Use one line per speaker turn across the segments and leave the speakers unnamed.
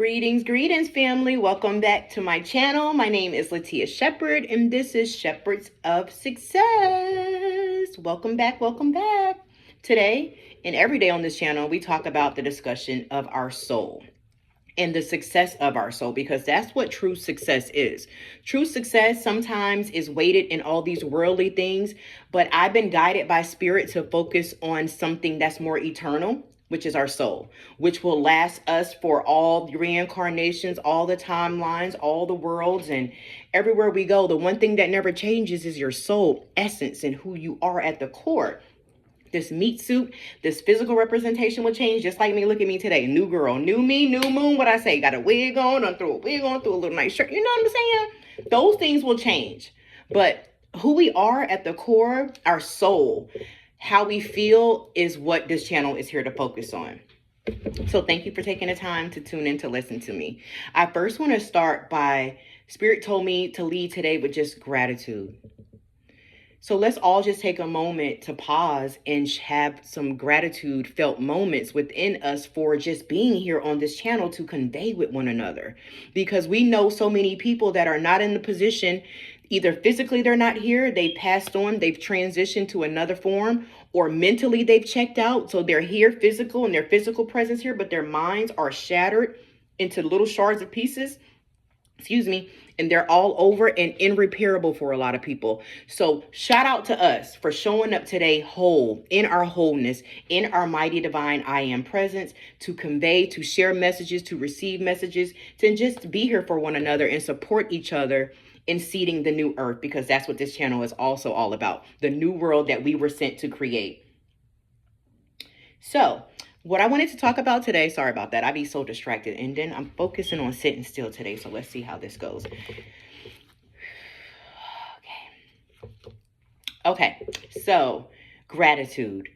Greetings, family. Welcome back to my channel. My name is Latia Shepherd, and this is Shepherds of Success. Welcome back. Today and every day on this channel, we talk about the discussion of our soul and the success of our soul, because that's what true success is. True success sometimes is weighted in all these worldly things, but I've been guided by spirit to focus on something that's more eternal, which is our soul, which will last us for all the reincarnations, all the timelines, all the worlds, and everywhere we go. The one thing that never changes is your soul essence and who you are at the core. This meat suit, this physical representation will change, just like me. Look at me today. New girl, new me, new moon. What I say? Got a wig on, throw a wig on, throw a little nice shirt. You know what I'm saying? Those things will change. But who we are at the core, our soul, how we feel is what this channel is here to focus on. So thank you for taking the time to tune in to listen to me. I first want to start by, Spirit told me to lead today with just gratitude. So let's all just take a moment to pause and have some gratitude felt moments within us for just being here on this channel to convey with one another. Because we know so many people that are not in the position, either physically they're not here, they passed on, they've transitioned to another form, or mentally they've checked out. So they're here physical and their physical presence here, but their minds are shattered into little shards of pieces. And they're all over and irreparable for a lot of people. So shout out to us for showing up today whole, in our wholeness, in our mighty divine I am presence, to convey, to share messages, to receive messages, to just be here for one another and support each other in seeding the new earth, because that's what this channel is also all about, the new world that we were sent to create. So what I wanted to talk about today, sorry about that, I be so distracted, and then I'm focusing on sitting still today, so let's see how this goes. Okay, so gratitude.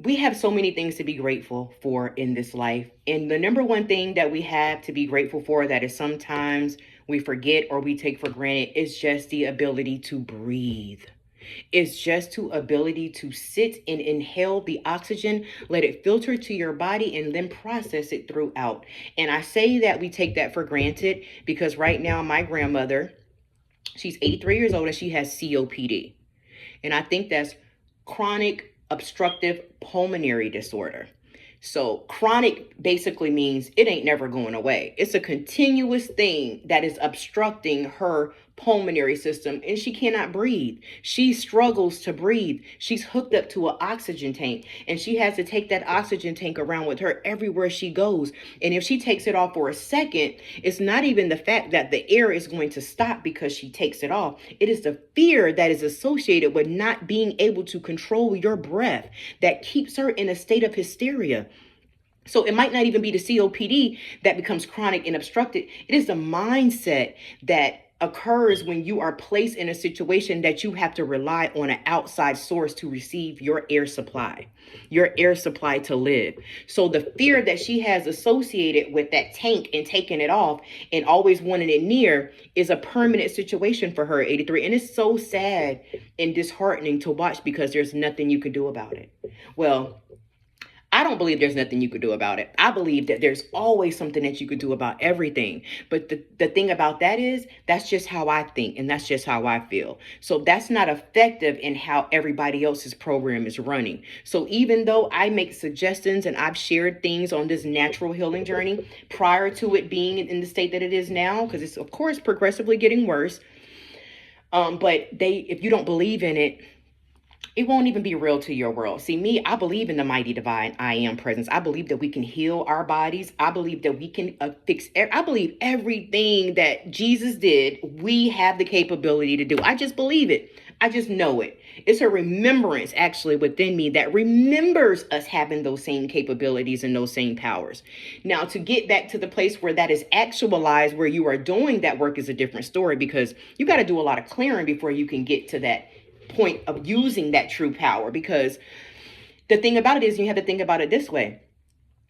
We have so many things to be grateful for in this life, and the number one thing that we have to be grateful for that is sometimes we forget or we take for granted is just the ability to breathe. It's just the ability to sit and inhale the oxygen, let it filter to your body, and then process it throughout. And I say that we take that for granted because right now my grandmother, she's 83 years old and she has COPD. And I think that's chronic obstructive pulmonary disorder. So chronic basically means it ain't never going away. It's a continuous thing that is obstructing her pulmonary system, and she cannot breathe. She struggles to breathe. She's hooked up to an oxygen tank, and she has to take that oxygen tank around with her everywhere she goes. And if she takes it off for a second, it's not even the fact that the air is going to stop because she takes it off. It is the fear that is associated with not being able to control your breath that keeps her in a state of hysteria. So it might not even be the COPD that becomes chronic and obstructed. It is the mindset that occurs when you are placed in a situation that you have to rely on an outside source to receive your air supply to live. So the fear that she has associated with that tank and taking it off and always wanting it near is a permanent situation for her, 83. And it's so sad and disheartening to watch because there's nothing you can do about it. Well, I don't believe there's nothing you could do about it. I believe that there's always something that you could do about everything. But the thing about that is, that's just how I think and that's just how I feel. So that's not effective in how everybody else's program is running. So even though I make suggestions and I've shared things on this natural healing journey prior to it being in the state that it is now, because it's of course progressively getting worse. But if you don't believe in it, it won't even be real to your world. See, me, I believe in the mighty divine I am presence. I believe that we can heal our bodies. I believe that we can fix. I believe everything that Jesus did, we have the capability to do. I just believe it. I just know it. It's a remembrance actually within me that remembers us having those same capabilities and those same powers. Now, to get back to the place where that is actualized, where you are doing that work, is a different story, because you got to do a lot of clearing before you can get to that point of using that true power. Because the thing about it is, you have to think about it this way.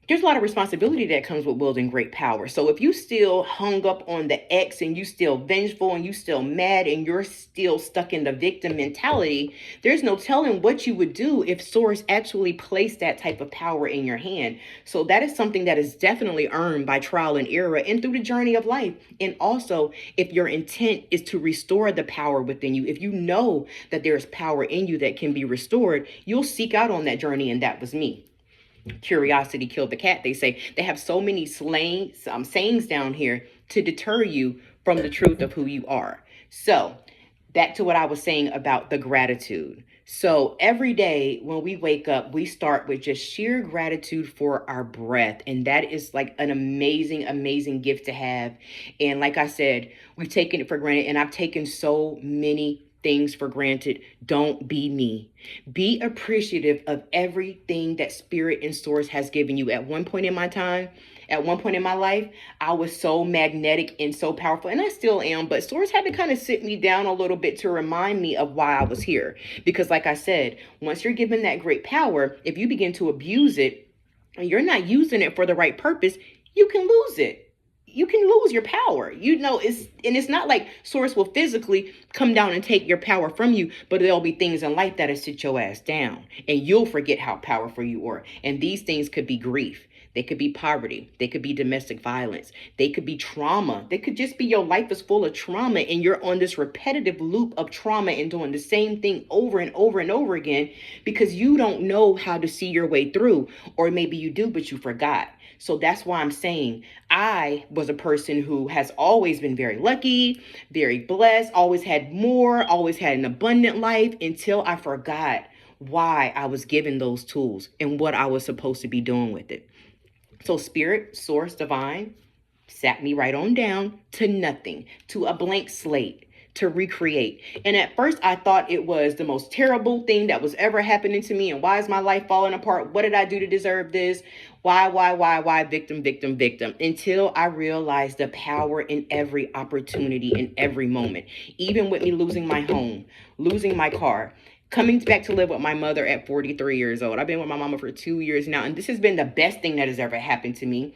there's a lot of responsibility that comes with wielding great power. So if you still hung up on the X and you still vengeful and you still mad and you're still stuck in the victim mentality, there's no telling what you would do if Source actually placed that type of power in your hand. So that is something that is definitely earned by trial and error and through the journey of life. And also, if your intent is to restore the power within you, if you know that there's power in you that can be restored, you'll seek out on that journey. And that was me. Curiosity killed the cat, they say. They have so many sayings down here to deter you from the truth of who you are. So back to what I was saying about the gratitude. So every day when we wake up, we start with just sheer gratitude for our breath. And that is like an amazing, amazing gift to have. And like I said, we've taken it for granted. And I've taken so many things for granted. Don't be me. Be appreciative of everything that Spirit and Source has given you. At one point in my life, I was so magnetic and so powerful, and I still am, but Source had to kind of sit me down a little bit to remind me of why I was here. Because like I said, once you're given that great power, if you begin to abuse it and you're not using it for the right purpose, you can lose it. You can lose your power. It's not like Source will physically come down and take your power from you, but there'll be things in life that'll sit your ass down and you'll forget how powerful you are. And these things could be grief. They could be poverty. They could be domestic violence. They could be trauma. They could just be your life is full of trauma and you're on this repetitive loop of trauma and doing the same thing over and over and over again because you don't know how to see your way through. Or maybe you do, but you forgot. So that's why I'm saying I was a person who has always been very lucky, very blessed, always had more, always had an abundant life until I forgot why I was given those tools and what I was supposed to be doing with it. So Spirit, Source, Divine sat me right on down to nothing, to a blank slate, to recreate. And at first I thought it was the most terrible thing that was ever happening to me. And why is my life falling apart? What did I do to deserve this? Why? Victim, victim, victim. Until I realized the power in every opportunity, in every moment. Even with me losing my home, losing my car, coming back to live with my mother at 43 years old. I've been with my mama for 2 years now. And this has been the best thing that has ever happened to me.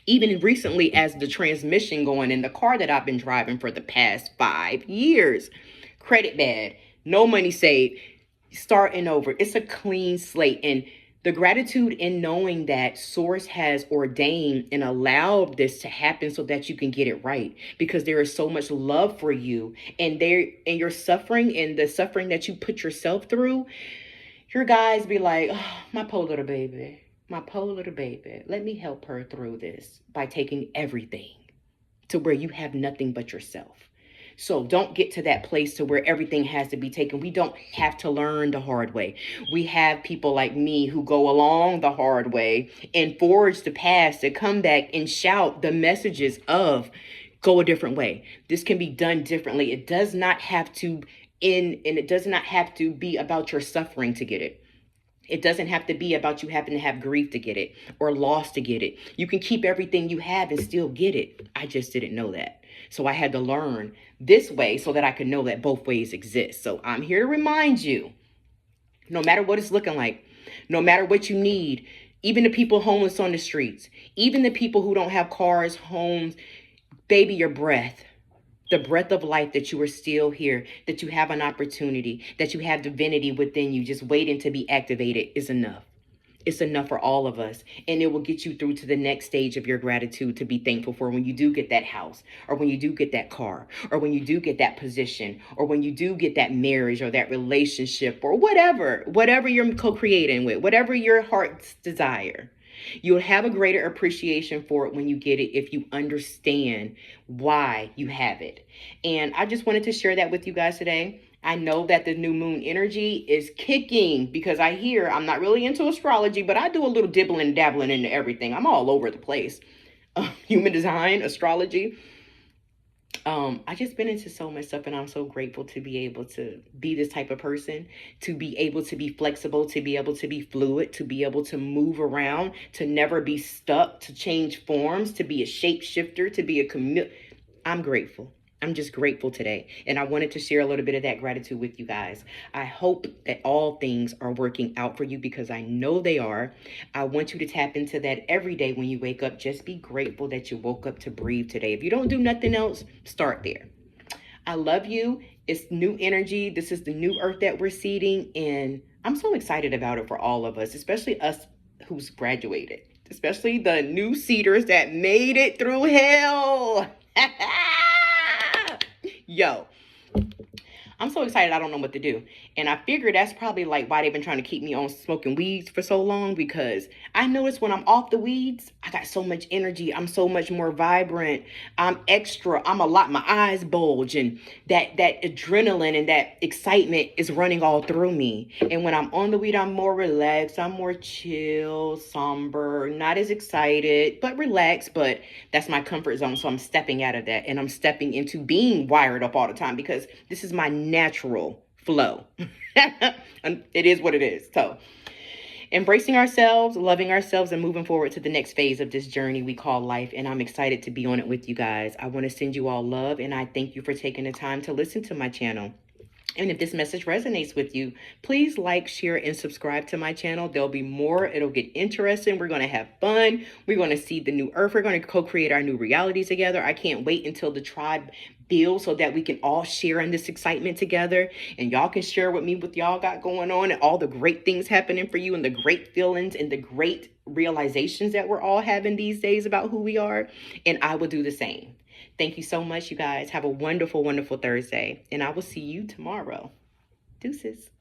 Even recently as the transmission going in the car that I've been driving for the past 5 years. Credit bad, no money saved, starting over. It's a clean slate. And the gratitude in knowing that Source has ordained and allowed this to happen so that you can get it right. Because there is so much love for you and your suffering and the suffering that you put yourself through. Your guys be like, oh, my poor little baby. My poor little baby, let me help her through this by taking everything to where you have nothing but yourself. So don't get to that place to where everything has to be taken. We don't have to learn the hard way. We have people like me who go along the hard way and forge the past to come back and shout the messages of go a different way. This can be done differently. It does not have to end, and it does not have to be about your suffering to get it. It doesn't have to be about you having to have grief to get it or loss to get it. You can keep everything you have and still get it. I just didn't know that. So I had to learn this way so that I could know that both ways exist. So I'm here to remind you, no matter what it's looking like, no matter what you need, even the people homeless on the streets, even the people who don't have cars, homes, baby, your breath. The breath of life that you are still here, that you have an opportunity, that you have divinity within you just waiting to be activated is enough. It's enough for all of us. And it will get you through to the next stage of your gratitude to be thankful for when you do get that house, or when you do get that car, or when you do get that position, or when you do get that marriage or that relationship or whatever you're co-creating with, whatever your heart's desire. You'll have a greater appreciation for it when you get it if you understand why you have it. And I just wanted to share that with you guys today. I know that the new moon energy is kicking because I'm not really into astrology, but I do a little dibbling and dabbling into everything. I'm all over the place. Human design, astrology. I just been into so much stuff and I'm so grateful to be able to be this type of person, to be able to be flexible, to be able to be fluid, to be able to move around, to never be stuck, to change forms, to be a shapeshifter, to be a I'm grateful. I'm just grateful today. And I wanted to share a little bit of that gratitude with you guys. I hope that all things are working out for you because I know they are. I want you to tap into that every day when you wake up. Just be grateful that you woke up to breathe today. If you don't do nothing else, start there. I love you. It's new energy. This is the new earth that we're seeding. And I'm so excited about it for all of us, especially us who's graduated, especially the new seeders that made it through hell. Yo, I'm so excited I don't know what to do. And I figure that's probably like why they've been trying to keep me on smoking weeds for so long, because I notice when I'm off the weeds, I got so much energy. I'm so much more vibrant. I'm extra. I'm a lot. My eyes bulge, and that adrenaline and that excitement is running all through me. And when I'm on the weed, I'm more relaxed. I'm more chill, somber, not as excited, but relaxed. But that's my comfort zone. So I'm stepping out of that and I'm stepping into being wired up all the time because this is my natural flow. It is what it is. So embracing ourselves, loving ourselves, and moving forward to the next phase of this journey we call life. And I'm excited to be on it with you guys. I want to send you all love, and I thank you for taking the time to listen to my channel. And if this message resonates with you, please like, share, and subscribe to my channel. There'll be more. It'll get interesting. We're going to have fun. We're going to see the new earth. We're going to co-create our new reality together. I can't wait until the tribe builds so that we can all share in this excitement together. And y'all can share with me what y'all got going on and all the great things happening for you and the great feelings and the great realizations that we're all having these days about who we are. And I will do the same. Thank you so much, you guys. Have a wonderful, wonderful Thursday. And I will see you tomorrow. Deuces.